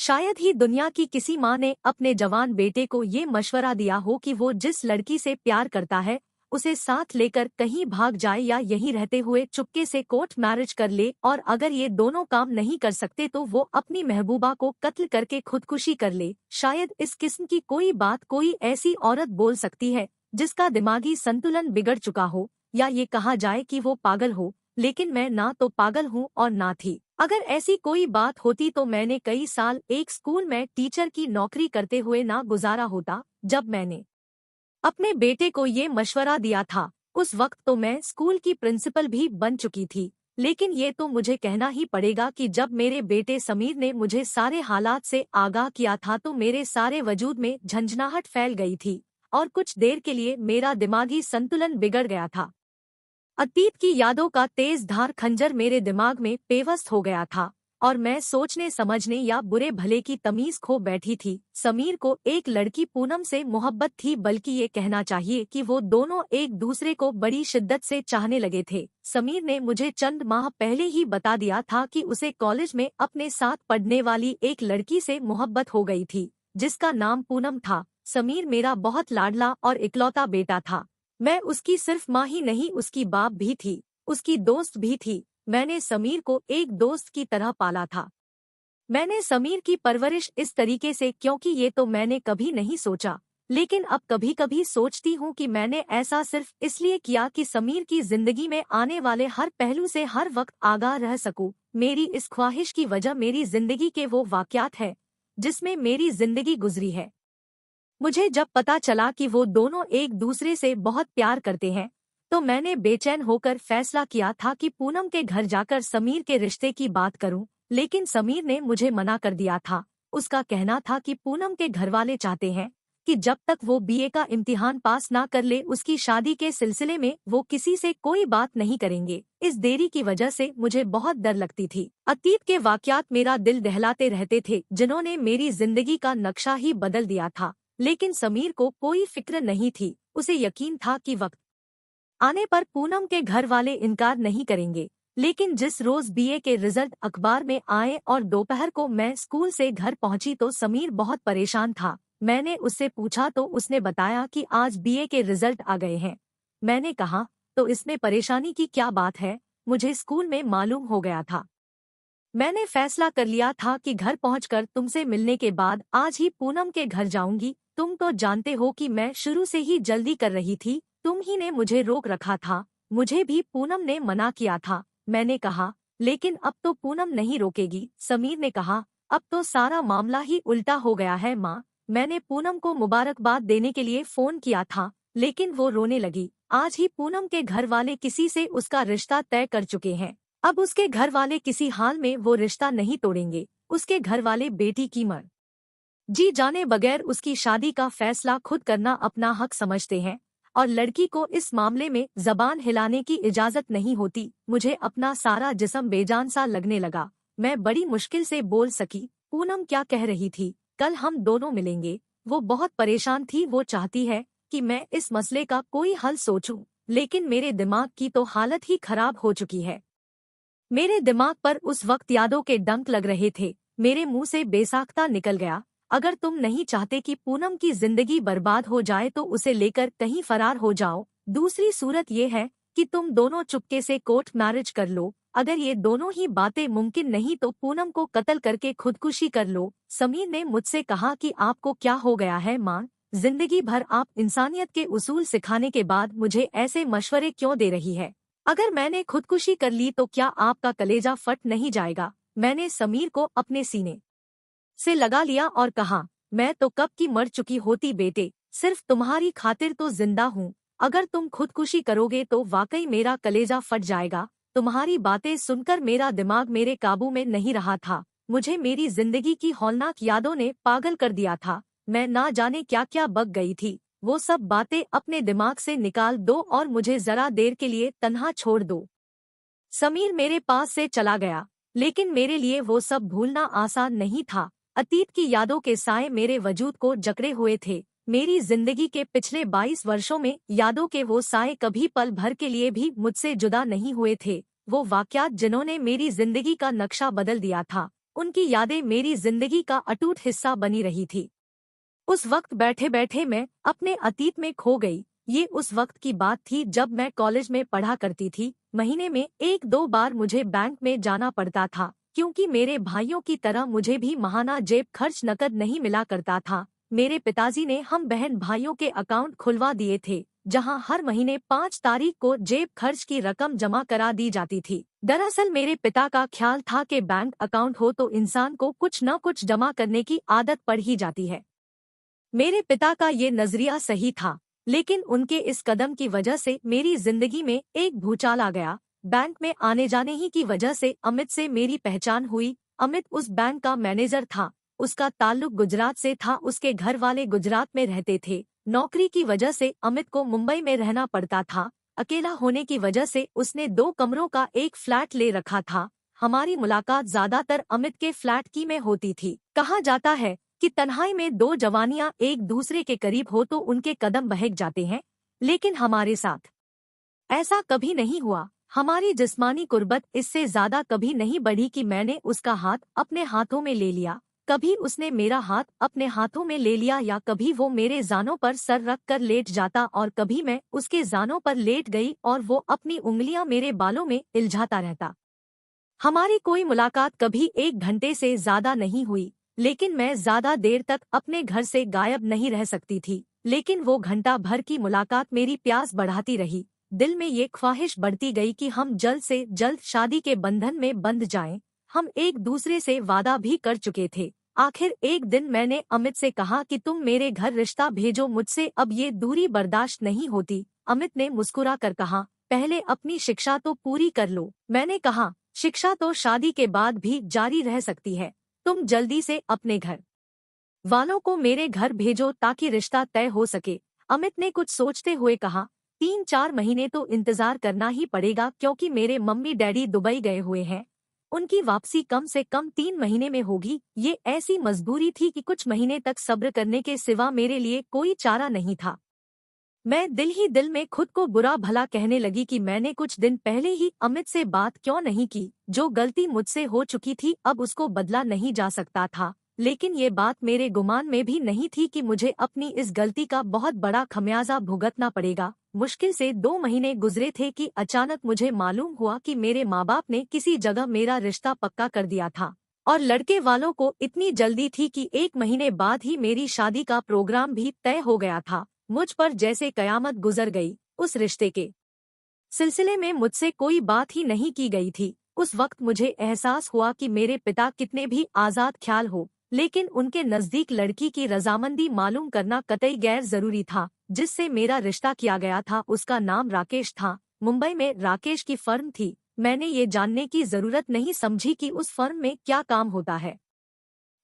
शायद ही दुनिया की किसी माँ ने अपने जवान बेटे को ये मशवरा दिया हो कि वो जिस लड़की से प्यार करता है उसे साथ लेकर कहीं भाग जाए या यहीं रहते हुए चुपके से कोर्ट मैरिज कर ले, और अगर ये दोनों काम नहीं कर सकते तो वो अपनी महबूबा को कत्ल करके खुदकुशी कर ले। शायद इस किस्म की कोई बात कोई ऐसी औरत बोल सकती है जिसका दिमागी संतुलन बिगड़ चुका हो, या ये कहा जाए कि वो पागल हो। लेकिन मैं ना तो पागल हूँ और ना थी। अगर ऐसी कोई बात होती तो मैंने कई साल एक स्कूल में टीचर की नौकरी करते हुए ना गुजारा होता। जब मैंने अपने बेटे को ये मशवरा दिया था उस वक्त तो मैं स्कूल की प्रिंसिपल भी बन चुकी थी। लेकिन ये तो मुझे कहना ही पड़ेगा कि जब मेरे बेटे समीर ने मुझे सारे हालात से आगाह किया था तो मेरे सारे वजूद में झंझनाहट फैल गई थी और कुछ देर के लिए मेरा दिमागी संतुलन बिगड़ गया था। अतीत की यादों का तेज धार खंजर मेरे दिमाग में पेवस्त हो गया था और मैं सोचने समझने या बुरे भले की तमीज खो बैठी थी। समीर को एक लड़की पूनम से मोहब्बत थी, बल्कि ये कहना चाहिए कि वो दोनों एक दूसरे को बड़ी शिद्दत से चाहने लगे थे। समीर ने मुझे चंद माह पहले ही बता दिया था कि उसे कॉलेज में अपने साथ पढ़ने वाली एक लड़की से मोहब्बत हो गई थी जिसका नाम पूनम था। समीर मेरा बहुत लाडला और इकलौता बेटा था। मैं उसकी सिर्फ माँ ही नहीं, उसकी बाप भी थी, उसकी दोस्त भी थी। मैंने समीर को एक दोस्त की तरह पाला था। मैंने समीर की परवरिश इस तरीके से क्योंकि ये तो मैंने कभी नहीं सोचा, लेकिन अब कभी कभी सोचती हूँ कि मैंने ऐसा सिर्फ इसलिए किया कि समीर की जिंदगी में आने वाले हर पहलू से हर वक्त आगाह रह सकूं। मेरी इस ख्वाहिश की वजह मेरी जिंदगी के वो वाक़यात है जिसमें मेरी जिंदगी गुजरी है। मुझे जब पता चला कि वो दोनों एक दूसरे से बहुत प्यार करते हैं तो मैंने बेचैन होकर फैसला किया था कि पूनम के घर जाकर समीर के रिश्ते की बात करूं। लेकिन समीर ने मुझे मना कर दिया था। उसका कहना था कि पूनम के घरवाले चाहते हैं कि जब तक वो बीए का इम्तिहान पास ना कर ले उसकी शादी के सिलसिले में वो किसी से कोई बात नहीं करेंगे। इस देरी की वजह से मुझे बहुत डर लगती थी। अतीत के वाकयात मेरा दिल दहलाते रहते थे जिन्होंने मेरी जिंदगी का नक्शा ही बदल दिया था। लेकिन समीर को कोई फिक्र नहीं थी। उसे यकीन था कि वक्त आने पर पूनम के घर वाले इनकार नहीं करेंगे। लेकिन जिस रोज बीए के रिजल्ट अखबार में आए और दोपहर को मैं स्कूल से घर पहुंची तो समीर बहुत परेशान था। मैंने उससे पूछा तो उसने बताया कि आज बीए के रिजल्ट आ गए हैं। मैंने कहा, तो इसमें परेशानी की क्या बात है? मुझे स्कूल में मालूम हो गया था। मैंने फैसला कर लिया था कि घर पहुंचकर तुमसे मिलने के बाद आज ही पूनम के घर जाऊंगी। तुम तो जानते हो कि मैं शुरू से ही जल्दी कर रही थी, तुम ही ने मुझे रोक रखा था। मुझे भी पूनम ने मना किया था। मैंने कहा, लेकिन अब तो पूनम नहीं रोकेगी। समीर ने कहा, अब तो सारा मामला ही उल्टा हो गया है माँ। मैंने पूनम को मुबारकबाद देने के लिए फोन किया था लेकिन वो रोने लगी। आज ही पूनम के घर वाले किसी से उसका रिश्ता तय कर चुके हैं। अब उसके घर वाले किसी हाल में वो रिश्ता नहीं तोड़ेंगे। उसके घर वाले बेटी की जी जाने बगैर उसकी शादी का फैसला खुद करना अपना हक समझते हैं और लड़की को इस मामले में जबान हिलाने की इजाजत नहीं होती। मुझे अपना सारा जिस्म बेजान सा लगने लगा। मैं बड़ी मुश्किल से बोल सकी, पूनम क्या कह रही थी? कल हम दोनों मिलेंगे। वो बहुत परेशान थी। वो चाहती है कि मैं इस मसले का कोई हल सोचूं, लेकिन मेरे दिमाग की तो हालत ही खराब हो चुकी है। मेरे दिमाग पर उस वक्त यादों के डंक लग रहे थे। मेरे मुंह से बेसाख्ता निकल गया, अगर तुम नहीं चाहते कि पूनम की जिंदगी बर्बाद हो जाए तो उसे लेकर कहीं फरार हो जाओ। दूसरी सूरत ये है कि तुम दोनों चुपके से कोर्ट मैरिज कर लो। अगर ये दोनों ही बातें मुमकिन नहीं तो पूनम को कत्ल करके खुदकुशी कर लो। समीर ने मुझसे कहा कि आपको क्या हो गया है मां? जिंदगी भर आप इंसानियत के उसूल सिखाने के बाद मुझे ऐसे मशवरे क्यों दे रही है? अगर मैंने खुदकुशी कर ली तो क्या आपका कलेजा फट नहीं जाएगा? मैंने समीर को अपने सीने से लगा लिया और कहा, मैं तो कब की मर चुकी होती बेटे, सिर्फ तुम्हारी खातिर तो जिंदा हूँ। अगर तुम खुदकुशी करोगे तो वाकई मेरा कलेजा फट जाएगा। तुम्हारी बातें सुनकर मेरा दिमाग मेरे काबू में नहीं रहा था। मुझे मेरी जिंदगी की हौलनाक यादों ने पागल कर दिया था। मैं ना जाने क्या क्या बक गई थी। वो सब बातें अपने दिमाग से निकाल दो और मुझे जरा देर के लिए तन्हा छोड़ दो। समीर मेरे पास से चला गया, लेकिन मेरे लिए वो सब भूलना आसान नहीं था। अतीत की यादों के साए मेरे वजूद को जकड़े हुए थे। मेरी जिंदगी के पिछले 22 वर्षों में यादों के वो साए कभी पल भर के लिए भी मुझसे जुदा नहीं हुए थे। वो वाकयात जिन्होंने मेरी जिंदगी का नक्शा बदल दिया था। उनकी यादें मेरी जिंदगी का अटूट हिस्सा बनी रही थी। उस वक्त बैठे बैठे मैं अपने अतीत में खो गई। ये उस वक्त की बात थी जब मैं कॉलेज में पढ़ा करती थी। महीने में 1-2 बार मुझे बैंक में जाना पड़ता था, क्योंकि मेरे भाइयों की तरह मुझे भी महाना जेब खर्च नकद नहीं मिला करता था। मेरे पिताजी ने हम बहन भाइयों के अकाउंट खुलवा दिए थे, जहां हर महीने 5 तारीख को जेब खर्च की रकम जमा करा दी जाती थी। दरअसल मेरे पिता का ख्याल था कि बैंक अकाउंट हो तो इंसान को कुछ न कुछ जमा करने की आदत पड़ ही जाती है। मेरे पिता का ये नजरिया सही था, लेकिन उनके इस कदम की वजह से मेरी जिंदगी में एक भूचाल आ गया। बैंक में आने जाने ही की वजह से अमित से मेरी पहचान हुई। अमित उस बैंक का मैनेजर था। उसका ताल्लुक गुजरात से था। उसके घर वाले गुजरात में रहते थे। नौकरी की वजह से अमित को मुंबई में रहना पड़ता था। अकेला होने की वजह से उसने 2 कमरों का एक फ्लैट ले रखा था। हमारी मुलाकात ज्यादातर अमित के फ्लैट की में होती थी। कहा जाता है कि तन्हाई में 2 जवानियां एक दूसरे के करीब हो तो उनके कदम बहक जाते हैं, लेकिन हमारे साथ ऐसा कभी नहीं हुआ। हमारी जिस्मानी कुर्बत इससे ज्यादा कभी नहीं बढ़ी कि मैंने उसका हाथ अपने हाथों में ले लिया, कभी उसने मेरा हाथ अपने हाथों में ले लिया, या कभी वो मेरे जानों पर सर रख कर लेट जाता और कभी मैं उसके जानों पर लेट गई और वो अपनी उंगलियां मेरे बालों में इल्झाता रहता। हमारी कोई मुलाकात कभी 1 घंटे से ज्यादा नहीं हुई, लेकिन मैं ज्यादा देर तक अपने घर से गायब नहीं रह सकती थी। लेकिन वो घंटा भर की मुलाकात मेरी प्यास बढ़ाती रही। दिल में ये ख्वाहिश बढ़ती गई कि हम जल्द से जल्द शादी के बंधन में बंध जाएं। हम एक दूसरे से वादा भी कर चुके थे। आखिर एक दिन मैंने अमित से कहा कि तुम मेरे घर रिश्ता भेजो, मुझसे अब ये दूरी बर्दाश्त नहीं होती। अमित ने मुस्कुरा कर कहा, पहले अपनी शिक्षा तो पूरी कर लो। मैंने कहा, शिक्षा तो शादी के बाद भी जारी रह सकती है। तुम जल्दी से अपने घर वालों को मेरे घर भेजो ताकि रिश्ता तय हो सके। अमित ने कुछ सोचते हुए कहा, 3-4 महीने तो इंतजार करना ही पड़ेगा, क्योंकि मेरे मम्मी डैडी दुबई गए हुए हैं। उनकी वापसी कम से कम 3 महीने में होगी। ये ऐसी मजबूरी थी कि कुछ महीने तक सब्र करने के सिवा मेरे लिए कोई चारा नहीं था। मैं दिल ही दिल में खुद को बुरा भला कहने लगी कि मैंने कुछ दिन पहले ही अमित से बात क्यों नहीं की। जो गलती मुझसे हो चुकी थी अब उसको बदला नहीं जा सकता था। लेकिन ये बात मेरे गुमान में भी नहीं थी कि मुझे अपनी इस गलती का बहुत बड़ा खमियाजा भुगतना पड़ेगा। मुश्किल से 2 महीने गुजरे थे कि अचानक मुझे मालूम हुआ कि मेरे माँ बाप ने किसी जगह मेरा रिश्ता पक्का कर दिया था, और लड़के वालों को इतनी जल्दी थी कि 1 महीने बाद ही मेरी शादी का प्रोग्राम भी तय हो गया था। मुझ पर जैसे कयामत गुजर गई। उस रिश्ते के सिलसिले में मुझसे कोई बात ही नहीं की गई थी। उस वक्त मुझे एहसास हुआ कि मेरे पिता कितने भी आजाद ख्याल हो, लेकिन उनके नजदीक लड़की की रजामंदी मालूम करना कतई गैर जरूरी था। जिससे मेरा रिश्ता किया गया था उसका नाम राकेश था। मुंबई में राकेश की फर्म थी। मैंने ये जानने की जरूरत नहीं समझी कि उस फर्म में क्या काम होता है।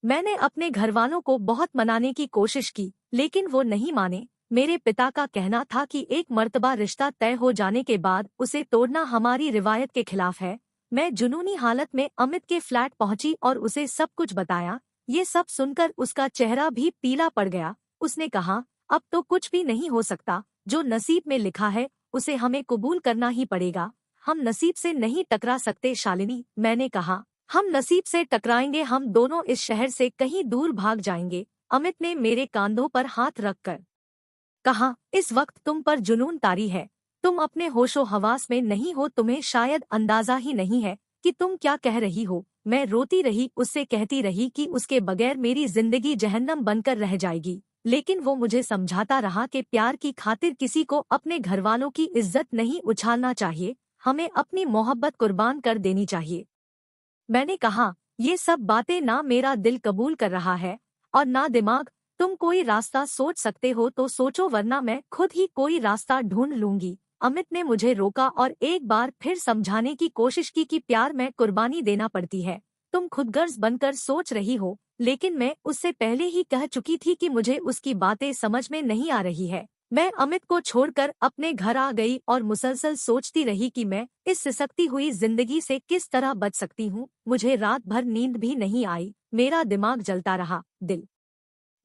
मैंने अपने घरवालों को बहुत मनाने की कोशिश की, लेकिन वो नहीं माने। मेरे पिता का कहना था कि एक मर्तबा रिश्ता तय हो जाने के बाद उसे तोड़ना हमारी रिवायत के खिलाफ है। मैं जुनूनी हालत में अमित के फ्लैट पहुंची और उसे सब कुछ बताया। ये सब सुनकर उसका चेहरा भी पीला पड़ गया। उसने कहा, अब तो कुछ भी नहीं हो सकता। जो नसीब में लिखा है उसे हमें कबूल करना ही पड़ेगा। हम नसीब से नहीं टकरा सकते शालिनी। मैंने कहा, हम नसीब से टकराएंगे। हम दोनों इस शहर से कहीं दूर भाग जाएंगे। अमित ने मेरे कांधों पर हाथ रखकर कहा, इस वक्त तुम पर जुनून तारी है। तुम अपने होशो हवास में नहीं हो। तुम्हें शायद अंदाजा ही नहीं है कि तुम क्या कह रही हो। मैं रोती रही, उससे कहती रही कि उसके बगैर मेरी जिंदगी जहन्नम बनकर रह जाएगी। लेकिन वो मुझे समझाता रहा कि प्यार की खातिर किसी को अपने घरवालों की इज्जत नहीं उछालना चाहिए। हमें अपनी मोहब्बत कुर्बान कर देनी चाहिए। मैंने कहा, ये सब बातें ना मेरा दिल कबूल कर रहा है और ना दिमाग। तुम कोई रास्ता सोच सकते हो तो सोचो, वरना मैं खुद ही कोई रास्ता ढूंढ लूंगी। अमित ने मुझे रोका और एक बार फिर समझाने की कोशिश की कि प्यार में कुर्बानी देना पड़ती है। तुम खुदगर्ज बनकर सोच रही हो, लेकिन मैं उससे पहले ही कह चुकी थी कि मुझे उसकी बातें समझ में नहीं आ रही है। मैं अमित को छोड़कर अपने घर आ गई और मुसलसल सोचती रही कि मैं इस सिसकती हुई जिंदगी से किस तरह बच सकती हूँ। मुझे रात भर नींद भी नहीं आई। मेरा दिमाग जलता रहा, दिल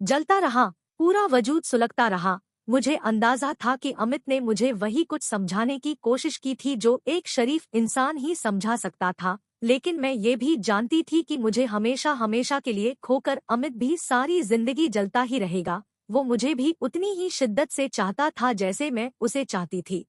जलता रहा, पूरा वजूद सुलगता रहा। मुझे अंदाजा था कि अमित ने मुझे वही कुछ समझाने की कोशिश की थी जो एक शरीफ इंसान ही समझा सकता था, लेकिन मैं ये भी जानती थी कि मुझे हमेशा हमेशा के लिए खोकर अमित भी सारी जिंदगी जलता ही रहेगा। वो मुझे भी उतनी ही शिद्दत से चाहता था जैसे मैं उसे चाहती थी।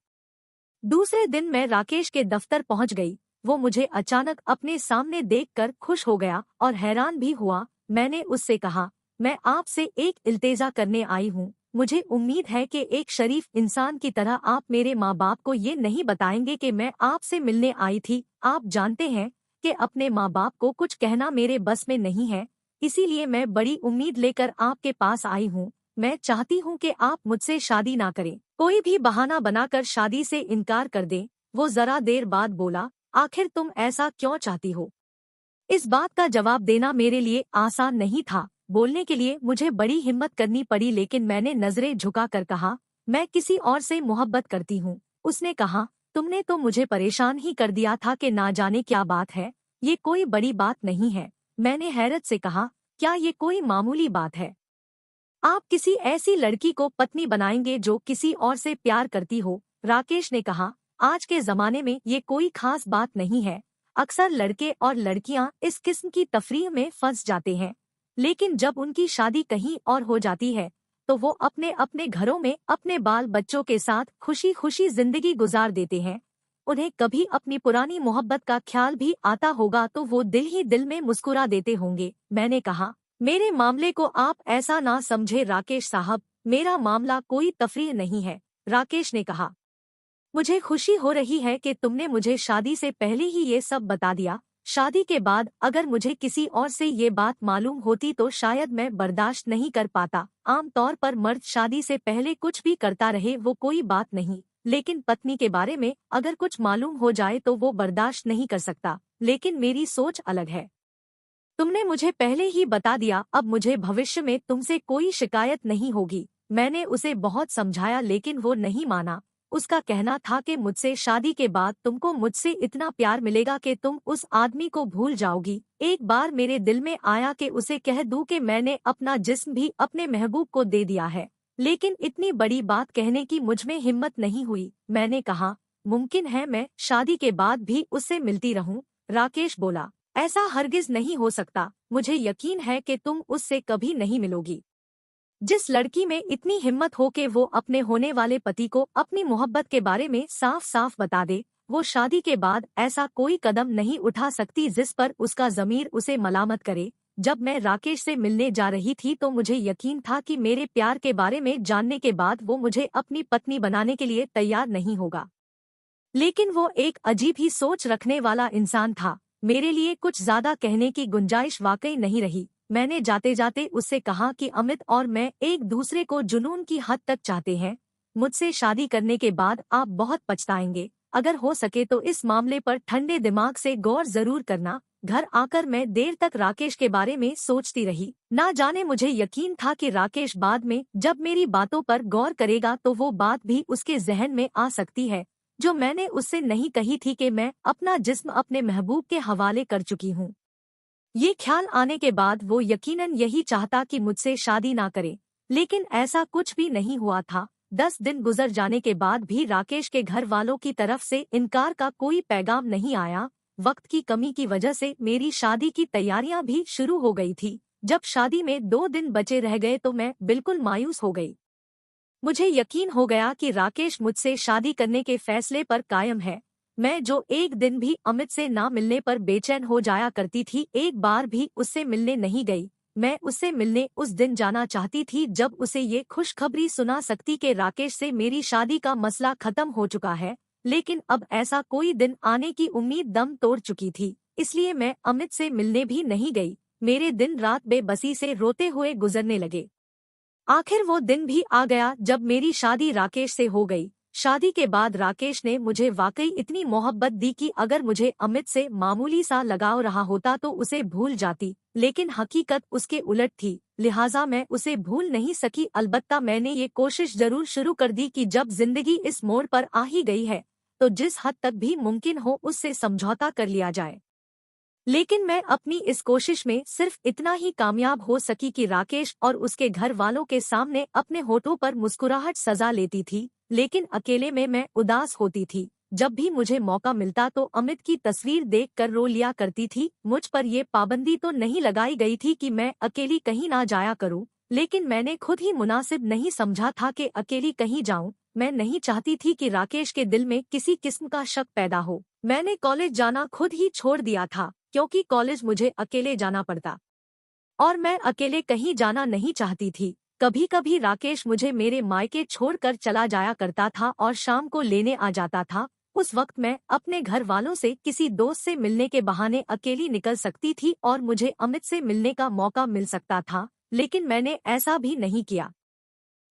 दूसरे दिन मैं राकेश के दफ्तर पहुंच गई। वो मुझे अचानक अपने सामने देखकर खुश हो गया और हैरान भी हुआ। मैंने उससे कहा, मैं आपसे एक इल्तेजा करने आई हूँ। मुझे उम्मीद है कि एक शरीफ इंसान की तरह आप मेरे माँ बाप को ये नहीं बताएंगे कि मैं आपसे मिलने आई थी। आप जानते हैं कि अपने माँ बाप को कुछ कहना मेरे बस में नहीं है, इसीलिए मैं बड़ी उम्मीद लेकर आपके पास आई हूँ। मैं चाहती हूँ कि आप मुझसे शादी ना करें, कोई भी बहाना बनाकर शादी से इनकार कर दें। वो जरा देर बाद बोला, आखिर तुम ऐसा क्यों चाहती हो? इस बात का जवाब देना मेरे लिए आसान नहीं था। बोलने के लिए मुझे बड़ी हिम्मत करनी पड़ी, लेकिन मैंने नजरें झुकाकर कहा, मैं किसी और से मोहब्बत करती हूँ। उसने कहा, तुमने तो मुझे परेशान ही कर दिया था कि ना जाने क्या बात है। ये कोई बड़ी बात नहीं है। मैंने हैरत से कहा, क्या ये कोई मामूली बात है? आप किसी ऐसी लड़की को पत्नी बनाएंगे जो किसी और से प्यार करती हो? राकेश ने कहा, आज के जमाने में ये कोई खास बात नहीं है। अक्सर लड़के और लड़कियां इस किस्म की तफरीह में फंस जाते हैं, लेकिन जब उनकी शादी कहीं और हो जाती है तो वो अपने अपने घरों में अपने बाल बच्चों के साथ खुशी खुशी जिंदगी गुजार देते हैं। उन्हें कभी अपनी पुरानी मोहब्बत का ख्याल भी आता होगा तो वो दिल ही दिल में मुस्कुरा देते होंगे। मैंने कहा, मेरे मामले को आप ऐसा ना समझे राकेश साहब, मेरा मामला कोई तफरीह नहीं है। राकेश ने कहा, मुझे खुशी हो रही है कि तुमने मुझे शादी से पहले ही ये सब बता दिया। शादी के बाद अगर मुझे किसी और से ये बात मालूम होती तो शायद मैं बर्दाश्त नहीं कर पाता। आमतौर पर मर्द शादी से पहले कुछ भी करता रहे वो कोई बात नहीं, लेकिन पत्नी के बारे में अगर कुछ मालूम हो जाए तो वो बर्दाश्त नहीं कर सकता। लेकिन मेरी सोच अलग है। तुमने मुझे पहले ही बता दिया, अब मुझे भविष्य में तुमसे कोई शिकायत नहीं होगी। मैंने उसे बहुत समझाया लेकिन वो नहीं माना। उसका कहना था कि मुझसे शादी के बाद तुमको मुझसे इतना प्यार मिलेगा कि तुम उस आदमी को भूल जाओगी। एक बार मेरे दिल में आया कि उसे कह दूं कि मैंने अपना जिस्म भी अपने महबूब को दे दिया है, लेकिन इतनी बड़ी बात कहने की मुझमें हिम्मत नहीं हुई। मैंने कहा, मुमकिन है मैं शादी के बाद भी उससे मिलती रहूं? राकेश बोला, ऐसा हरगिज नहीं हो सकता। मुझे यकीन है कि तुम उससे कभी नहीं मिलोगी। जिस लड़की में इतनी हिम्मत हो कि वो अपने होने वाले पति को अपनी मोहब्बत के बारे में साफ साफ बता दे, वो शादी के बाद ऐसा कोई कदम नहीं उठा सकती जिस पर उसका ज़मीर उसे मलामत करे। जब मैं राकेश से मिलने जा रही थी तो मुझे यकीन था कि मेरे प्यार के बारे में जानने के बाद वो मुझे अपनी पत्नी बनाने के लिए तैयार नहीं होगा। लेकिन वो एक अजीब ही सोच रखने वाला इंसान था। मेरे लिए कुछ ज्यादा कहने की गुंजाइश वाकई नहीं रही। मैंने जाते जाते उससे कहा कि अमित और मैं एक दूसरे को जुनून की हद तक चाहते हैं। मुझसे शादी करने के बाद आप बहुत पछताएंगे। अगर हो सके तो इस मामले पर ठंडे दिमाग से गौर जरूर करना। घर आकर मैं देर तक राकेश के बारे में सोचती रही। ना जाने मुझे यकीन था कि राकेश बाद में जब मेरी बातों पर गौर करेगा तो वो बात भी उसके जहन में आ सकती है जो मैंने उससे नहीं कही थी कि मैं अपना जिस्म अपने महबूब के हवाले कर चुकी हूँ। ये ख्याल आने के बाद वो यकीनन यही चाहता कि मुझसे शादी ना करे, लेकिन ऐसा कुछ भी नहीं हुआ था। 10 दिन गुजर जाने के बाद भी राकेश के घर वालों की तरफ से इनकार का कोई पैगाम नहीं आया। वक्त की कमी की वजह से मेरी शादी की तैयारियां भी शुरू हो गई थी। जब शादी में 2 दिन बचे रह गए तो मैं बिल्कुल मायूस हो गई। मुझे यकीन हो गया कि राकेश मुझसे शादी करने के फैसले पर कायम है। मैं जो एक दिन भी अमित से ना मिलने पर बेचैन हो जाया करती थी, एक बार भी उससे मिलने नहीं गई। मैं उससे मिलने उस दिन जाना चाहती थी जब उसे ये खुशखबरी सुना सकती कि राकेश से मेरी शादी का मसला खत्म हो चुका है। लेकिन अब ऐसा कोई दिन आने की उम्मीद दम तोड़ चुकी थी, इसलिए मैं अमित से मिलने भी नहीं गई। मेरे दिन रात बेबसी से रोते हुए गुजरने लगे। आखिर वो दिन भी आ गया जब मेरी शादी राकेश से हो गई। शादी के बाद राकेश ने मुझे वाकई इतनी मोहब्बत दी कि अगर मुझे अमित से मामूली सा लगाव रहा होता तो उसे भूल जाती, लेकिन हकीकत उसके उलट थी। लिहाजा मैं उसे भूल नहीं सकी। अलबत्ता मैंने ये कोशिश जरूर शुरू कर दी कि जब जिंदगी इस मोड़ पर आ ही गई है तो जिस हद तक भी मुमकिन हो उससे समझौता कर लिया जाए। लेकिन मैं अपनी इस कोशिश में सिर्फ इतना ही कामयाब हो सकी कि राकेश और उसके घर वालों के सामने अपने होठों पर मुस्कुराहट सजा लेती थी, लेकिन अकेले में मैं उदास होती थी। जब भी मुझे मौका मिलता तो अमित की तस्वीर देखकर रो लिया करती थी। मुझ पर ये पाबंदी तो नहीं लगाई गई थी कि मैं अकेली कहीं ना जाया करूं, लेकिन मैंने खुद ही मुनासिब नहीं समझा था कि अकेली कहीं जाऊं। मैं नहीं चाहती थी कि राकेश के दिल में किसी किस्म का शक पैदा हो। मैंने कॉलेज जाना खुद ही छोड़ दिया था, क्योंकि कॉलेज मुझे अकेले जाना पड़ता और मैं अकेले कहीं जाना नहीं चाहती थी। कभी कभी राकेश मुझे मेरे मायके छोड़कर चला जाया करता था और शाम को लेने आ जाता था। उस वक्त मैं अपने घर वालों से किसी दोस्त से मिलने के बहाने अकेली निकल सकती थी और मुझे अमित से मिलने का मौका मिल सकता था, लेकिन मैंने ऐसा भी नहीं किया।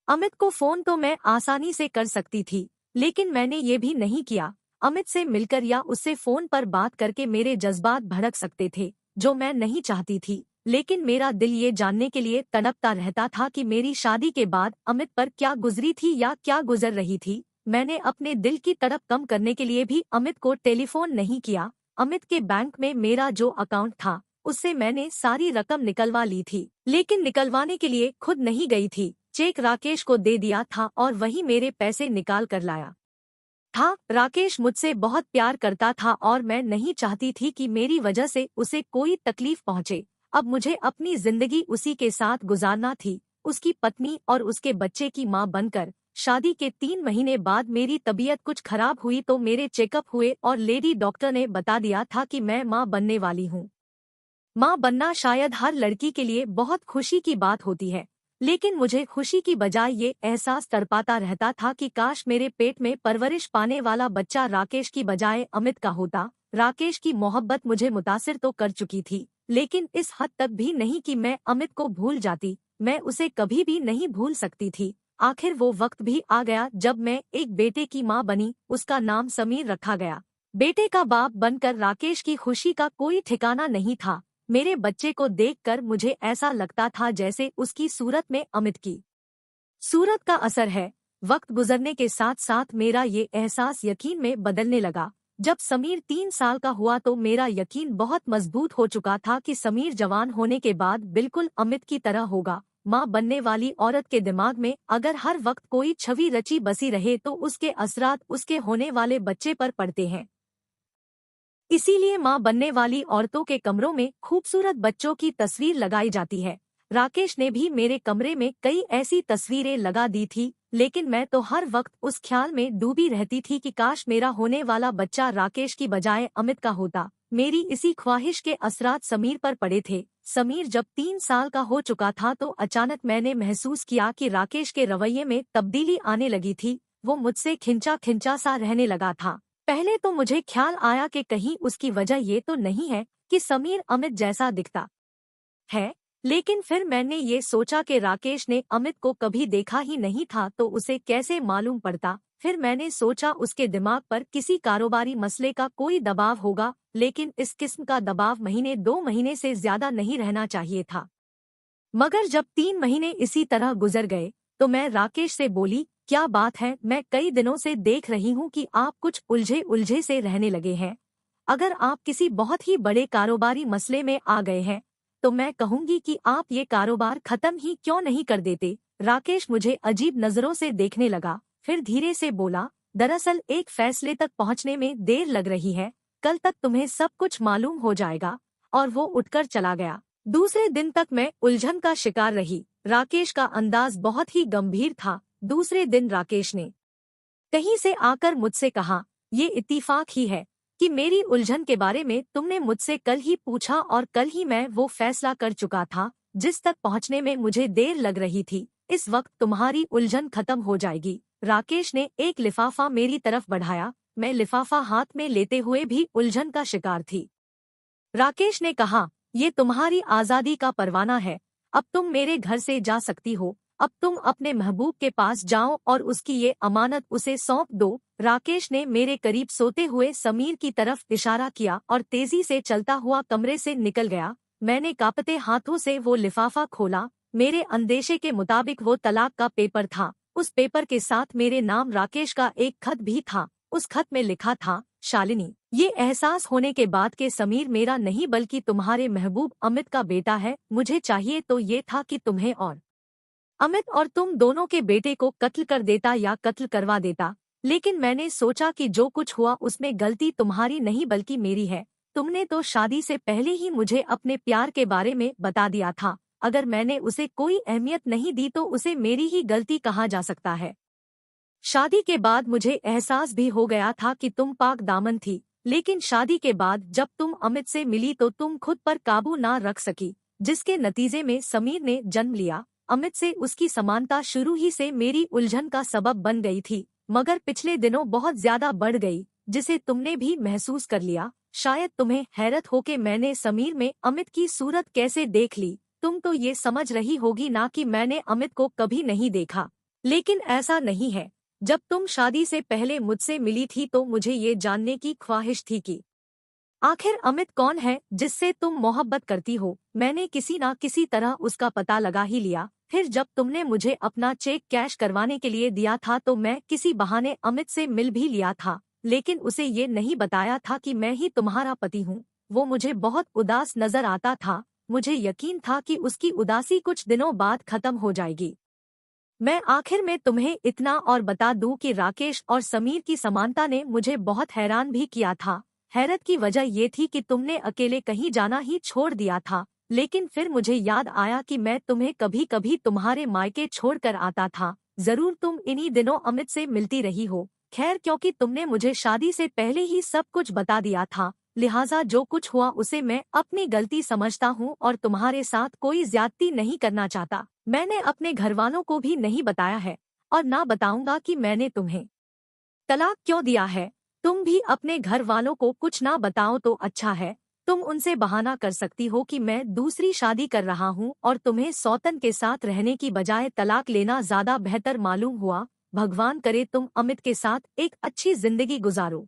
अमित को फोन तो मैं आसानी से कर सकती थी, लेकिन मैंने ये भी नहीं किया। अमित से मिलकर या उससे फोन पर बात करके मेरे जज्बात भड़क सकते थे, जो मैं नहीं चाहती थी। लेकिन मेरा दिल ये जानने के लिए तड़पता रहता था कि मेरी शादी के बाद अमित पर क्या गुजरी थी या क्या गुजर रही थी। मैंने अपने दिल की तड़प कम करने के लिए भी अमित को टेलीफोन नहीं किया। अमित के बैंक में मेरा जो अकाउंट था उससे मैंने सारी रकम निकलवा ली थी, लेकिन निकलवाने के लिए खुद नहीं गई थी। चेक राकेश को दे दिया था और वही मेरे पैसे निकाल कर लाया था। राकेश मुझसे बहुत प्यार करता था और मैं नहीं चाहती थी कि मेरी वजह से उसे कोई तकलीफ पहुंचे। अब मुझे अपनी जिंदगी उसी के साथ गुजारना थी, उसकी पत्नी और उसके बच्चे की मां बनकर। शादी के 3 महीने बाद मेरी तबीयत कुछ खराब हुई तो मेरे चेकअप हुए और लेडी डॉक्टर ने बता दिया था कि मैं मां बनने वाली हूं। मां बनना शायद हर लड़की के लिए बहुत खुशी की बात होती है, लेकिन मुझे खुशी की बजाय ये एहसास तड़पाता रहता था कि काश मेरे पेट में परवरिश पाने वाला बच्चा राकेश की बजाय अमित का होता। राकेश की मोहब्बत मुझे मुतासिर तो कर चुकी थी, लेकिन इस हद तक भी नहीं कि मैं अमित को भूल जाती। मैं उसे कभी भी नहीं भूल सकती थी। आखिर वो वक्त भी आ गया जब मैं एक बेटे की मां बनी। उसका नाम समीर रखा गया। बेटे का बाप बनकर राकेश की खुशी का कोई ठिकाना नहीं था। मेरे बच्चे को देखकर मुझे ऐसा लगता था जैसे उसकी सूरत में अमित की सूरत का असर है। वक्त गुजरने के साथ साथ मेरा ये एहसास यकीन में बदलने लगा। जब समीर 3 साल का हुआ तो मेरा यकीन बहुत मजबूत हो चुका था कि समीर जवान होने के बाद बिल्कुल अमित की तरह होगा। मां बनने वाली औरत के दिमाग में अगर हर वक्त कोई छवि रची बसी रहे तो उसके असरात उसके होने वाले बच्चे पर पड़ते हैं। इसीलिए मां बनने वाली औरतों के कमरों में खूबसूरत बच्चों की तस्वीर लगाई जाती है। राकेश ने भी मेरे कमरे में कई ऐसी तस्वीरें लगा दी थी, लेकिन मैं तो हर वक्त उस ख्याल में डूबी रहती थी कि काश मेरा होने वाला बच्चा राकेश की बजाय अमित का होता। मेरी इसी ख्वाहिश के असरात समीर पर पड़े थे। समीर जब 3 साल का हो चुका था तो अचानक मैंने महसूस किया कि राकेश के रवैये में तब्दीली आने लगी थी। वो मुझसे खिंचा खिंचा सा रहने लगा था। पहले तो मुझे ख्याल आया कि कहीं उसकी वजह ये तो नहीं है कि समीर अमित जैसा दिखता है, लेकिन फिर मैंने ये सोचा कि राकेश ने अमित को कभी देखा ही नहीं था तो उसे कैसे मालूम पड़ता। फिर मैंने सोचा उसके दिमाग पर किसी कारोबारी मसले का कोई दबाव होगा, लेकिन इस किस्म का दबाव महीने 2 महीने से ज्यादा नहीं रहना चाहिए था। मगर जब 3 महीने इसी तरह गुजर गए तो मैं राकेश से बोली, क्या बात है, मैं कई दिनों से देख रही हूँ कि आप कुछ उलझे उलझे से रहने लगे हैं। अगर आप किसी बहुत ही बड़े कारोबारी मसले में आ गए हैं तो मैं कहूँगी कि आप ये कारोबार खत्म ही क्यों नहीं कर देते। राकेश मुझे अजीब नजरों से देखने लगा, फिर धीरे से बोला, दरअसल एक फैसले तक पहुँचने में देर लग रही है, कल तक तुम्हें सब कुछ मालूम हो जाएगा। और वो उठकर चला गया। दूसरे दिन तक मैं उलझन का शिकार रही। राकेश का अंदाज बहुत ही गंभीर था। दूसरे दिन राकेश ने कहीं से आकर मुझसे कहा, ये इत्तीफाक ही है कि मेरी उलझन के बारे में तुमने मुझसे कल ही पूछा और कल ही मैं वो फैसला कर चुका था जिस तक पहुंचने में मुझे देर लग रही थी। इस वक्त तुम्हारी उलझन खत्म हो जाएगी। राकेश ने एक लिफाफा मेरी तरफ बढ़ाया। मैं लिफाफा हाथ में लेते हुए भी उलझन का शिकार थी। राकेश ने कहा, ये तुम्हारी आजादी का परवाना है, अब तुम मेरे घर से जा सकती हो। अब तुम अपने महबूब के पास जाओ और उसकी ये अमानत उसे सौंप दो। राकेश ने मेरे करीब सोते हुए समीर की तरफ इशारा किया और तेजी से चलता हुआ कमरे से निकल गया। मैंने कांपते हाथों से वो लिफाफा खोला। मेरे अंदेशे के मुताबिक वो तलाक का पेपर था। उस पेपर के साथ मेरे नाम राकेश का एक खत भी था। उस खत में लिखा था, शालिनी, ये एहसास होने के बाद कि समीर मेरा नहीं बल्कि तुम्हारे महबूब अमित का बेटा है, मुझे चाहिए तो ये था कि तुम्हें और अमित और तुम दोनों के बेटे को कत्ल कर देता या कत्ल करवा देता, लेकिन मैंने सोचा कि जो कुछ हुआ उसमें गलती तुम्हारी नहीं बल्कि मेरी है। तुमने तो शादी से पहले ही मुझे अपने प्यार के बारे में बता दिया था। अगर मैंने उसे कोई अहमियत नहीं दी तो उसे मेरी ही गलती कहा जा सकता है। शादी के बाद मुझे एहसास भी हो गया था कि तुम पाक दामन थी, लेकिन शादी के बाद जब तुम अमित से मिली तो तुम खुद पर काबू ना रख सकी, जिसके नतीजे में समीर ने जन्म लिया। अमित से उसकी समानता शुरू ही से मेरी उलझन का सबब बन गई थी, मगर पिछले दिनों बहुत ज्यादा बढ़ गई, जिसे तुमने भी महसूस कर लिया। शायद तुम्हें हैरत हो कि मैंने समीर में अमित की सूरत कैसे देख ली। तुम तो ये समझ रही होगी ना कि मैंने अमित को कभी नहीं देखा, लेकिन ऐसा नहीं है। जब तुम शादी से पहले मुझसे मिली थी तो मुझे ये जानने की ख्वाहिश थी कि आखिर अमित कौन है जिससे तुम मोहब्बत करती हो। मैंने किसी ना किसी तरह उसका पता लगा ही लिया। फिर जब तुमने मुझे अपना चेक कैश करवाने के लिए दिया था तो मैं किसी बहाने अमित से मिल भी लिया था, लेकिन उसे ये नहीं बताया था कि मैं ही तुम्हारा पति हूँ। वो मुझे बहुत उदास नजर आता था। मुझे यकीन था कि उसकी उदासी कुछ दिनों बाद खत्म हो जाएगी। मैं आखिर में तुम्हें इतना और बता दूं कि राकेश और समीर की समानता ने मुझे बहुत हैरान भी किया था। हैरत की वजह ये थी कि तुमने अकेले कहीं जाना ही छोड़ दिया था, लेकिन फिर मुझे याद आया कि मैं तुम्हें कभी कभी तुम्हारे मायके छोड़कर आता था। जरूर तुम इन्हीं दिनों अमित से मिलती रही हो। खैर, क्योंकि तुमने मुझे शादी से पहले ही सब कुछ बता दिया था, लिहाजा जो कुछ हुआ उसे मैं अपनी गलती समझता हूँ और तुम्हारे साथ कोई ज्यादती नहीं करना चाहता। मैंने अपने घरवालों को भी नहीं बताया है और ना बताऊंगा कि मैंने तुम्हें तलाक क्यों दिया है। तुम भी अपने घर वालों को कुछ ना बताओ तो अच्छा है। तुम उनसे बहाना कर सकती हो कि मैं दूसरी शादी कर रहा हूँ और तुम्हें सौतन के साथ रहने की बजाय तलाक लेना ज्यादा बेहतर मालूम हुआ। भगवान करे तुम अमित के साथ एक अच्छी जिंदगी गुजारो।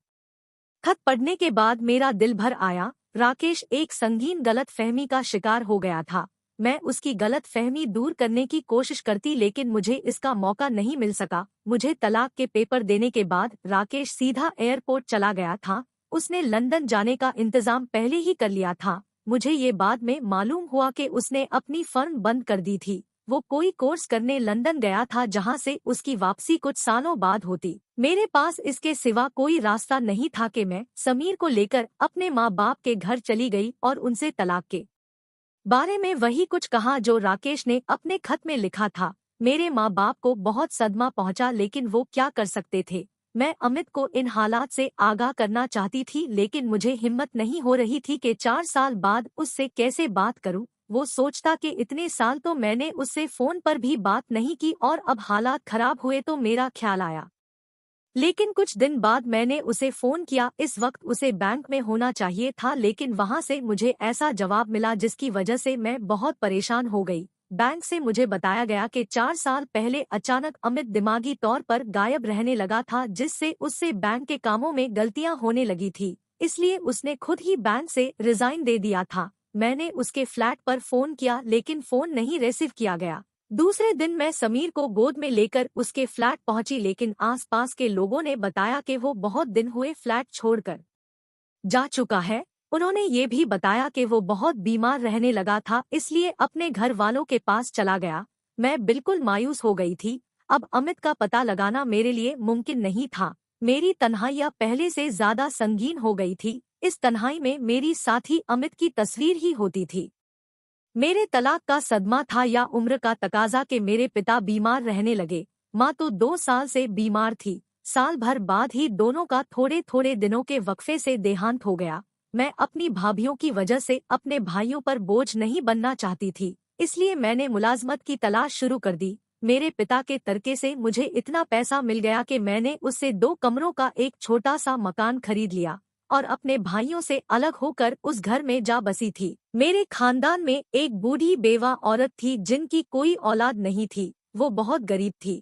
खत पढ़ने के बाद मेरा दिल भर आया। राकेश एक संगीन गलत फहमी का शिकार हो गया था। मैं उसकी गलत फहमी दूर करने की कोशिश करती, लेकिन मुझे इसका मौका नहीं मिल सका। मुझे तलाक के पेपर देने के बाद राकेश सीधा एयरपोर्ट चला गया था। उसने लंदन जाने का इंतजाम पहले ही कर लिया था। मुझे ये बाद में मालूम हुआ कि उसने अपनी फर्म बंद कर दी थी। वो कोई कोर्स करने लंदन गया था जहां से उसकी वापसी कुछ सालों बाद होती। मेरे पास इसके सिवा कोई रास्ता नहीं था कि मैं समीर को लेकर अपने माँ बाप के घर चली गई और उनसे तलाक के बारे में वही कुछ कहा जो राकेश ने अपने खत में लिखा था। मेरे माँ बाप को बहुत सदमा पहुंचा, लेकिन वो क्या कर सकते थे। मैं अमित को इन हालात से आगाह करना चाहती थी, लेकिन मुझे हिम्मत नहीं हो रही थी कि 4 साल बाद उससे कैसे बात करूं। वो सोचता कि इतने साल तो मैंने उससे फोन पर भी बात नहीं की और अब हालात खराब हुए तो मेरा ख्याल आया। लेकिन कुछ दिन बाद मैंने उसे फोन किया। इस वक्त उसे बैंक में होना चाहिए था, लेकिन वहां से मुझे ऐसा जवाब मिला जिसकी वजह से मैं बहुत परेशान हो गई। बैंक से मुझे बताया गया कि 4 साल पहले अचानक अमित दिमागी तौर पर गायब रहने लगा था, जिससे उससे बैंक के कामों में गलतियां होने लगी थी। इसलिए उसने खुद ही बैंक से रिजाइन दे दिया था। मैंने उसके फ्लैट पर फोन किया, लेकिन फोन नहीं रिसीव किया गया। दूसरे दिन मैं समीर को गोद में लेकर उसके फ्लैट पहुंची, लेकिन आसपास के लोगों ने बताया कि वो बहुत दिन हुए फ्लैट छोड़कर जा चुका है। उन्होंने ये भी बताया कि वो बहुत बीमार रहने लगा था, इसलिए अपने घर वालों के पास चला गया। मैं बिल्कुल मायूस हो गई थी। अब अमित का पता लगाना मेरे लिए मुमकिन नहीं था। मेरी तन्हाइयाँ पहले से ज्यादा संगीन हो गई थी। इस तन्हाई में मेरी साथी अमित की तस्वीर ही होती थी। मेरे तलाक का सदमा था या उम्र का तकाजा कि मेरे पिता बीमार रहने लगे। माँ तो 2 साल से बीमार थी। साल भर बाद ही दोनों का थोड़े थोड़े दिनों के वक्फे से देहांत हो गया। मैं अपनी भाभीियों की वजह से अपने भाइयों पर बोझ नहीं बनना चाहती थी, इसलिए मैंने मुलाजमत की तलाश शुरू कर दी। मेरे पिता के तरके से मुझे इतना पैसा मिल गया कि मैंने उससे 2 कमरों का एक छोटा सा मकान खरीद लिया और अपने भाइयों से अलग होकर उस घर में जा बसी थी। मेरे खानदान में एक बूढ़ी बेवा औरत थी जिनकी कोई औलाद नहीं थी। वो बहुत गरीब थी।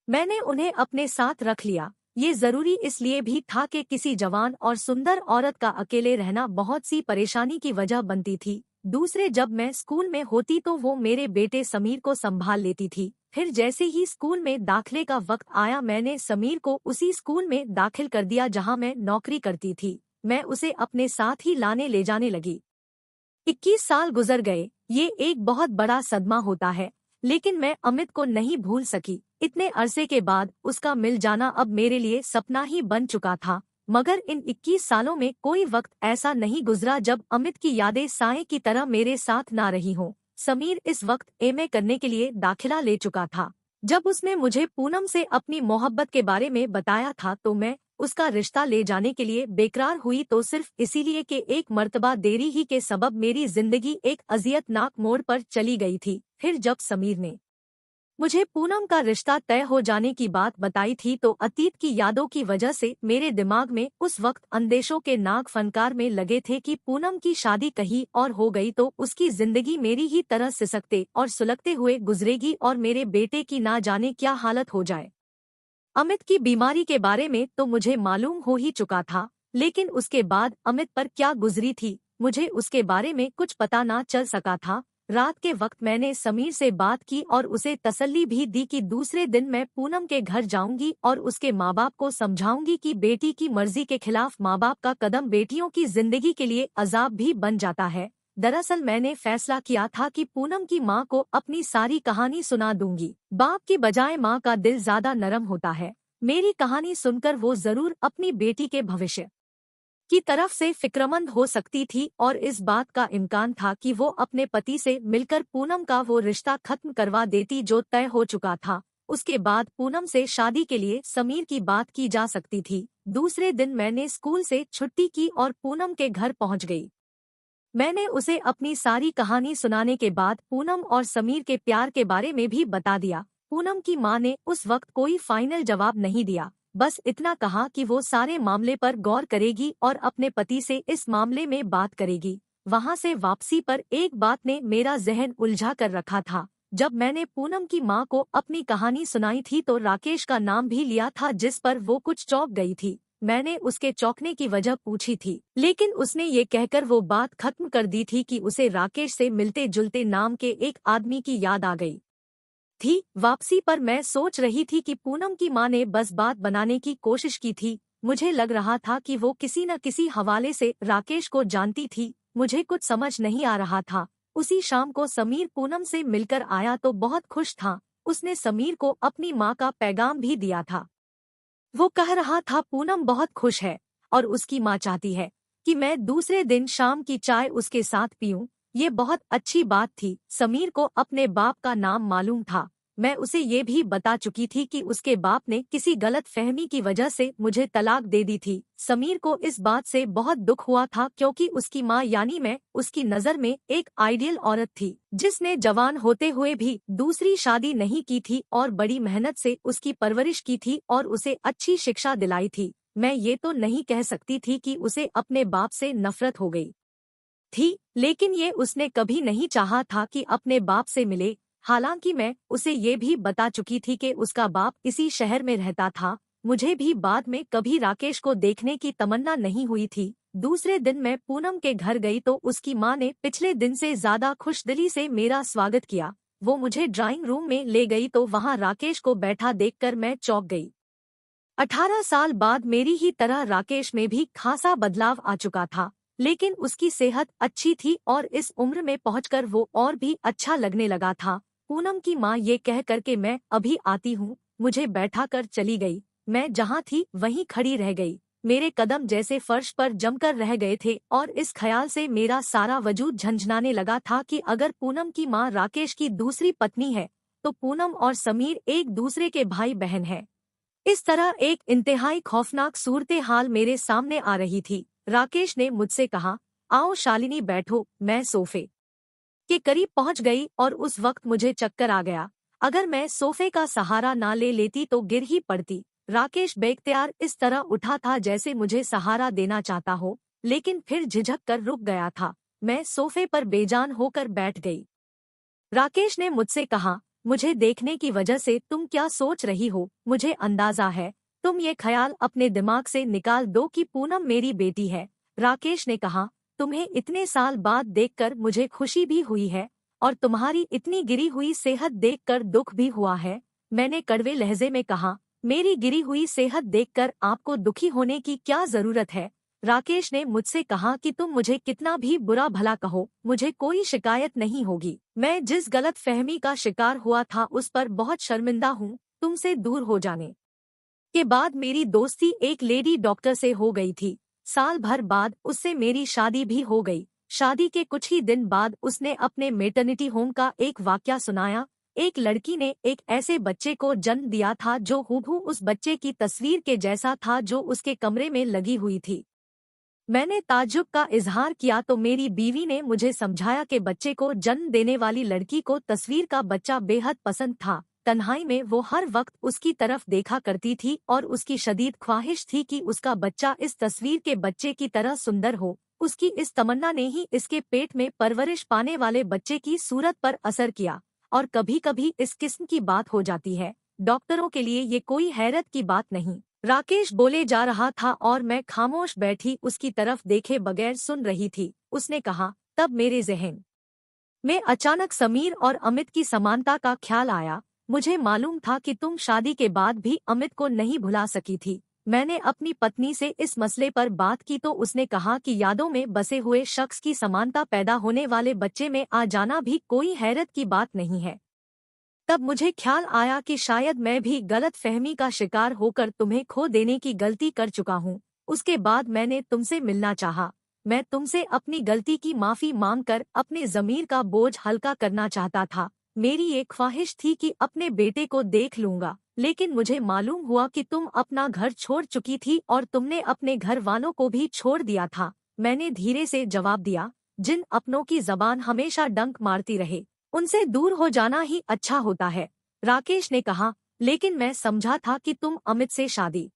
मैंने उन्हें अपने साथ रख लिया। ये जरूरी इसलिए भी था कि किसी जवान और सुंदर औरत का अकेले रहना बहुत सी परेशानी की वजह बनती थी। दूसरे, जब मैं स्कूल में होती तो वो मेरे बेटे समीर को संभाल लेती थी। फिर जैसे ही स्कूल में दाखिले का वक्त आया, मैंने समीर को उसी स्कूल में दाखिल कर दिया जहां मैं नौकरी करती थी। मैं उसे अपने साथ ही लाने ले जाने लगी। 21 साल गुजर गए। ये एक बहुत बड़ा सदमा होता है, लेकिन मैं अमित को नहीं भूल सकी। इतने अरसे के बाद उसका मिल जाना अब मेरे लिए सपना ही बन चुका था। मगर इन 21 सालों में कोई वक्त ऐसा नहीं गुजरा जब अमित की यादें साए की तरह मेरे साथ ना रही हों। समीर इस वक्त एमए करने के लिए दाखिला ले चुका था। जब उसने मुझे पूनम से अपनी मोहब्बत के बारे में बताया था तो मैं उसका रिश्ता ले जाने के लिए बेकरार हुई, तो सिर्फ इसीलिए कि एक मर्तबा देरी ही के सबब मेरी जिंदगी एक अजियतनाक मोड़ पर चली गई थी। फिर जब समीर ने मुझे पूनम का रिश्ता तय हो जाने की बात बताई थी तो अतीत की यादों की वजह से मेरे दिमाग में उस वक्त अंदेशों के नाग फनकार में लगे थे कि पूनम की शादी कहीं और हो गई तो उसकी जिंदगी मेरी ही तरह सिसकते और सुलगते हुए गुजरेगी और मेरे बेटे की ना जाने क्या हालत हो जाए। अमित की बीमारी के बारे में तो मुझे मालूम हो ही चुका था, लेकिन उसके बाद अमित पर क्या गुजरी थी मुझे उसके बारे में कुछ पता ना चल सका था। रात के वक्त मैंने समीर से बात की और उसे तसल्ली भी दी कि दूसरे दिन मैं पूनम के घर जाऊंगी और उसके माँ बाप को समझाऊंगी कि बेटी की मर्जी के खिलाफ माँ बाप का कदम बेटियों की जिंदगी के लिए अजाब भी बन जाता है। दरअसल मैंने फैसला किया था कि पूनम की माँ को अपनी सारी कहानी सुना दूंगी। बाप की बजाय माँ का दिल ज्यादा नरम होता है। मेरी कहानी सुनकर वो जरूर अपनी बेटी के भविष्य की तरफ से फिक्रमंद हो सकती थी और इस बात का इम्कान था कि वो अपने पति से मिलकर पूनम का वो रिश्ता खत्म करवा देती जो तय हो चुका था। उसके बाद पूनम से शादी के लिए समीर की बात की जा सकती थी। दूसरे दिन मैंने स्कूल से छुट्टी की और पूनम के घर पहुंच गई। मैंने उसे अपनी सारी कहानी सुनाने के बाद पूनम और समीर के प्यार के बारे में भी बता दिया। पूनम की मां ने उस वक्त कोई फाइनल जवाब नहीं दिया, बस इतना कहा कि वो सारे मामले पर गौर करेगी और अपने पति से इस मामले में बात करेगी। वहां से वापसी पर एक बात ने मेरा जहन उलझा कर रखा था। जब मैंने पूनम की मां को अपनी कहानी सुनाई थी तो राकेश का नाम भी लिया था, जिस पर वो कुछ चौंक गई थी। मैंने उसके चौंकने की वजह पूछी थी, लेकिन उसने ये कहकर वो बात खत्म कर दी थी कि उसे राकेश से मिलते जुलते नाम के एक आदमी की याद आ गई थी। वापसी पर मैं सोच रही थी कि पूनम की मां ने बस बात बनाने की कोशिश की थी। मुझे लग रहा था कि वो किसी न किसी हवाले से राकेश को जानती थी। मुझे कुछ समझ नहीं आ रहा था। उसी शाम को समीर पूनम से मिलकर आया तो बहुत खुश था। उसने समीर को अपनी मां का पैगाम भी दिया था। वो कह रहा था पूनम बहुत खुश है और उसकी माँ चाहती है कि मैं दूसरे दिन शाम की चाय उसके साथ पीऊं। ये बहुत अच्छी बात थी। समीर को अपने बाप का नाम मालूम था। मैं उसे ये भी बता चुकी थी कि उसके बाप ने किसी गलत फहमी की वजह से मुझे तलाक दे दी थी। समीर को इस बात से बहुत दुख हुआ था क्योंकि उसकी माँ यानी मैं उसकी नज़र में एक आइडियल औरत थी, जिसने जवान होते हुए भी दूसरी शादी नहीं की थी और बड़ी मेहनत से उसकी परवरिश की थी और उसे अच्छी शिक्षा दिलाई थी। मैं ये तो नहीं कह सकती थी कि उसे अपने बाप से नफरत हो गई थी, लेकिन ये उसने कभी नहीं चाहा था कि अपने बाप से मिले। हालांकि मैं उसे ये भी बता चुकी थी कि उसका बाप इसी शहर में रहता था। मुझे भी बाद में कभी राकेश को देखने की तमन्ना नहीं हुई थी। दूसरे दिन मैं पूनम के घर गई तो उसकी माँ ने पिछले दिन से ज्यादा खुशदिली से मेरा स्वागत किया। वो मुझे ड्राइंग रूम में ले गई तो वहाँ राकेश को बैठा देखकर मैं चौंक गई। 18 साल बाद मेरी ही तरह राकेश में भी खासा बदलाव आ चुका था, लेकिन उसकी सेहत अच्छी थी और इस उम्र में पहुंचकर वो और भी अच्छा लगने लगा था। पूनम की माँ ये कह कर के मैं अभी आती हूँ मुझे बैठा कर चली गई। मैं जहाँ थी वहीं खड़ी रह गई। मेरे कदम जैसे फर्श पर जमकर रह गए थे और इस ख्याल से मेरा सारा वजूद झंझनाने लगा था कि अगर पूनम की माँ राकेश की दूसरी पत्नी है तो पूनम और समीर एक दूसरे के भाई बहन हैं। इस तरह एक इंतहाई खौफनाक सूरत हाल मेरे सामने आ रही थी। राकेश ने मुझसे कहा, आओ शालिनी बैठो। मैं सोफे के करीब पहुंच गई और उस वक्त मुझे चक्कर आ गया। अगर मैं सोफे का सहारा ना ले लेती तो गिर ही पड़ती। राकेश बेख्तियार इस तरह उठा था जैसे मुझे सहारा देना चाहता हो, लेकिन फिर झिझक कर रुक गया था। मैं सोफे पर बेजान होकर बैठ गई। राकेश ने मुझसे कहा, मुझे देखने की वजह से तुम क्या सोच रही हो मुझे अंदाजा है। तुम ये ख्याल अपने दिमाग से निकाल दो कि पूनम मेरी बेटी है। राकेश ने कहा, तुम्हें इतने साल बाद देखकर मुझे खुशी भी हुई है और तुम्हारी इतनी गिरी हुई सेहत देखकर दुख भी हुआ है। मैंने कड़वे लहजे में कहा, मेरी गिरी हुई सेहत देखकर आपको दुखी होने की क्या जरूरत है। राकेश ने मुझसे कहा कि तुम मुझे कितना भी बुरा भला कहो मुझे कोई शिकायत नहीं होगी। मैं जिस गलत फहमी का शिकार हुआ था उस पर बहुत शर्मिंदा हूँ। तुमसे दूर हो जाने के बाद मेरी दोस्ती एक लेडी डॉक्टर से हो गई थी। साल भर बाद उससे मेरी शादी भी हो गई। शादी के कुछ ही दिन बाद उसने अपने मेटर्निटी होम का एक वाकया सुनाया। एक लड़की ने एक ऐसे बच्चे को जन्म दिया था जो हूबहू उस बच्चे की तस्वीर के जैसा था जो उसके कमरे में लगी हुई थी। मैंने ताज्जुब का इजहार किया तो मेरी बीवी ने मुझे समझाया कि बच्चे को जन्म देने वाली लड़की को तस्वीर का बच्चा बेहद पसंद था। तन्हाई में वो हर वक्त उसकी तरफ देखा करती थी और उसकी शदीद ख्वाहिश थी कि उसका बच्चा इस तस्वीर के बच्चे की तरह सुंदर हो। उसकी इस तमन्ना ने ही इसके पेट में परवरिश पाने वाले बच्चे की सूरत पर असर किया। और कभी कभी इस किस्म की बात हो जाती है। डॉक्टरों के लिए ये कोई हैरत की बात नहीं। राकेश बोले जा रहा था और मैं खामोश बैठी उसकी तरफ देखे बगैर सुन रही थी। उसने कहा, तब मेरे ज़हन में अचानक समीर और अमित की समानता का ख्याल आया। मुझे मालूम था कि तुम शादी के बाद भी अमित को नहीं भुला सकी थी। मैंने अपनी पत्नी से इस मसले पर बात की तो उसने कहा कि यादों में बसे हुए शख्स की समानता पैदा होने वाले बच्चे में आ जाना भी कोई हैरत की बात नहीं है। तब मुझे ख्याल आया कि शायद मैं भी गलत फहमी का शिकार होकर तुम्हें खो देने की गलती कर चुका हूँ। उसके बाद मैंने तुमसे मिलना चाहा। मैं तुमसे अपनी गलती की माफी मांगकर अपने ज़मीर का बोझ हल्का करना चाहता था। मेरी एक ख्वाहिश थी कि अपने बेटे को देख लूंगा, लेकिन मुझे मालूम हुआ कि तुम अपना घर छोड़ चुकी थी और तुमने अपने घर वालों को भी छोड़ दिया था। मैंने धीरे से जवाब दिया, जिन अपनों की जबान हमेशा डंक मारती रहे उनसे दूर हो जाना ही अच्छा होता है। राकेश ने कहा, लेकिन मैं समझा था कि तुम अमित से शादी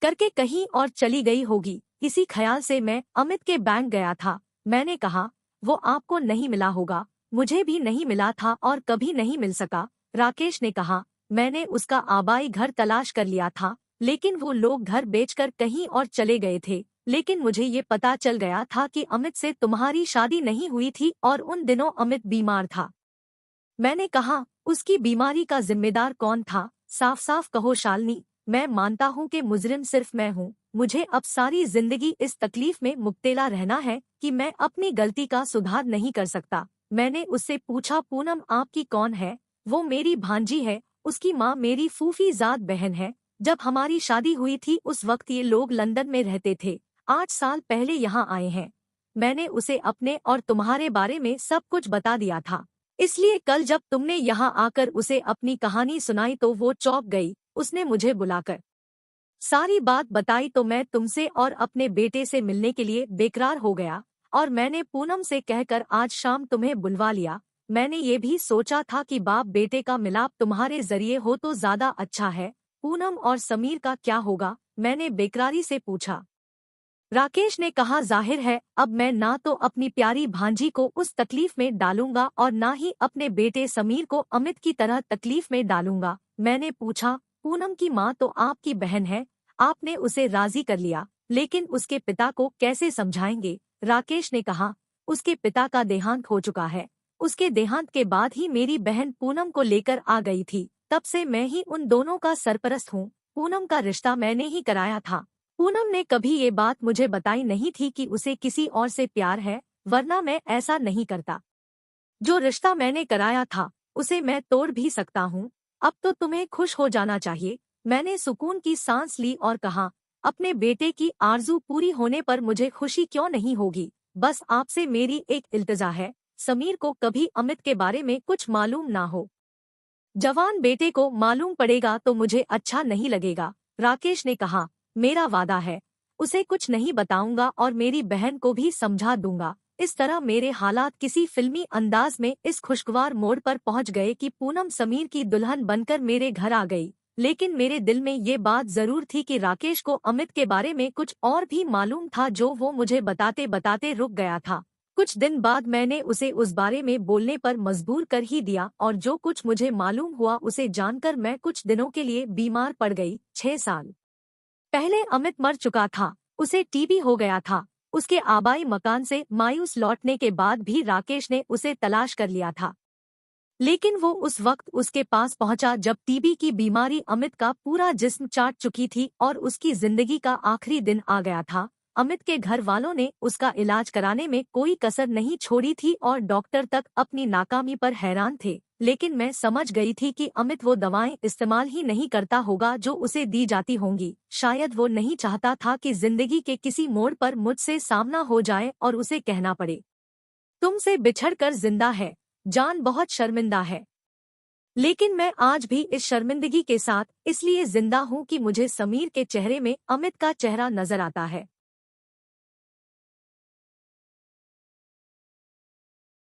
करके कहीं और चली गई होगी। इसी ख्याल से मैं अमित के बैंक गया था। मैंने कहा, वो आपको नहीं मिला होगा, मुझे भी नहीं मिला था और कभी नहीं मिल सका। राकेश ने कहा, मैंने उसका आबाई घर तलाश कर लिया था, लेकिन वो लोग घर बेचकर कहीं और चले गए थे। लेकिन मुझे ये पता चल गया था कि अमित से तुम्हारी शादी नहीं हुई थी और उन दिनों अमित बीमार था। मैंने कहा, उसकी बीमारी का जिम्मेदार कौन था? साफ साफ कहो शालिनी, मैं मानता हूँ कि मुजरिम सिर्फ मैं हूँ। मुझे अब सारी जिंदगी इस तकलीफ में मुब्तला रहना है कि मैं अपनी गलती का सुधार नहीं कर सकता। मैंने उससे पूछा, पूनम आपकी कौन है? वो मेरी भांजी है। उसकी माँ मेरी फूफी जात बहन है। जब हमारी शादी हुई थी उस वक्त ये लोग लंदन में रहते थे। 8 साल पहले यहाँ आए हैं। मैंने उसे अपने और तुम्हारे बारे में सब कुछ बता दिया था। इसलिए कल जब तुमने यहाँ आकर उसे अपनी कहानी सुनाई तो वो चौंक गई। उसने मुझे बुलाकर सारी बात बताई तो मैं तुमसे और अपने बेटे से मिलने के लिए बेकरार हो गया और मैंने पूनम से कहकर आज शाम तुम्हें बुलवा लिया। मैंने ये भी सोचा था कि बाप बेटे का मिलाप तुम्हारे जरिए हो तो ज्यादा अच्छा है। पूनम और समीर का क्या होगा? मैंने बेकरारी से पूछा। राकेश ने कहा, जाहिर है अब मैं ना तो अपनी प्यारी भांजी को उस तकलीफ में डालूंगा और ना ही अपने बेटे समीर को अमित की तरह तकलीफ में डालूंगा। मैंने पूछा, पूनम की माँ तो आपकी बहन है, आपने उसे राजी कर लिया, लेकिन उसके पिता को कैसे समझाएंगे? राकेश ने कहा, उसके पिता का देहांत हो चुका है। उसके देहांत के बाद ही मेरी बहन पूनम को लेकर आ गई थी। तब से मैं ही उन दोनों का सरपरस्त हूँ। पूनम का रिश्ता मैंने ही कराया था। पूनम ने कभी ये बात मुझे बताई नहीं थी कि उसे किसी और से प्यार है, वरना मैं ऐसा नहीं करता। जो रिश्ता मैंने कराया था उसे मैं तोड़ भी सकता हूँ। अब तो तुम्हें खुश हो जाना चाहिए। मैंने सुकून की सांस ली और कहा, अपने बेटे की आरजू पूरी होने पर मुझे खुशी क्यों नहीं होगी। बस आपसे मेरी एक इल्तिजा है, समीर को कभी अमित के बारे में कुछ मालूम ना हो। जवान बेटे को मालूम पड़ेगा तो मुझे अच्छा नहीं लगेगा। राकेश ने कहा, मेरा वादा है, उसे कुछ नहीं बताऊंगा और मेरी बहन को भी समझा दूंगा। इस तरह मेरे हालात किसी फिल्मी अंदाज में इस खुशगवार मोड़ पर पहुंच गए कि पूनम समीर की दुल्हन बनकर मेरे घर आ गई। लेकिन मेरे दिल में ये बात जरूर थी कि राकेश को अमित के बारे में कुछ और भी मालूम था जो वो मुझे बताते बताते रुक गया था। कुछ दिन बाद मैंने उसे उस बारे में बोलने पर मजबूर कर ही दिया और जो कुछ मुझे मालूम हुआ उसे जानकर मैं कुछ दिनों के लिए बीमार पड़ गई। 6 साल पहले अमित मर चुका था, उसे टीबी हो गया था। उसके आबाई मकान से मायूस लौटने के बाद भी राकेश ने उसे तलाश कर लिया था, लेकिन वो उस वक्त उसके पास पहुंचा जब टीबी की बीमारी अमित का पूरा जिस्म चाट चुकी थी और उसकी जिंदगी का आखिरी दिन आ गया था। अमित के घर वालों ने उसका इलाज कराने में कोई कसर नहीं छोड़ी थी और डॉक्टर तक अपनी नाकामी पर हैरान थे। लेकिन मैं समझ गई थी कि अमित वो दवाएं इस्तेमाल ही नहीं करता होगा जो उसे दी जाती होंगी। शायद वो नहीं चाहता था कि जिंदगी के किसी मोड़ पर मुझसे सामना हो जाए और उसे कहना पड़े, तुमसे बिछड़कर जिंदा है, जान बहुत शर्मिंदा है। लेकिन मैं आज भी इस शर्मिंदगी के साथ इसलिए जिंदा हूँ कि मुझे समीर के चेहरे में अमित का चेहरा नजर आता है।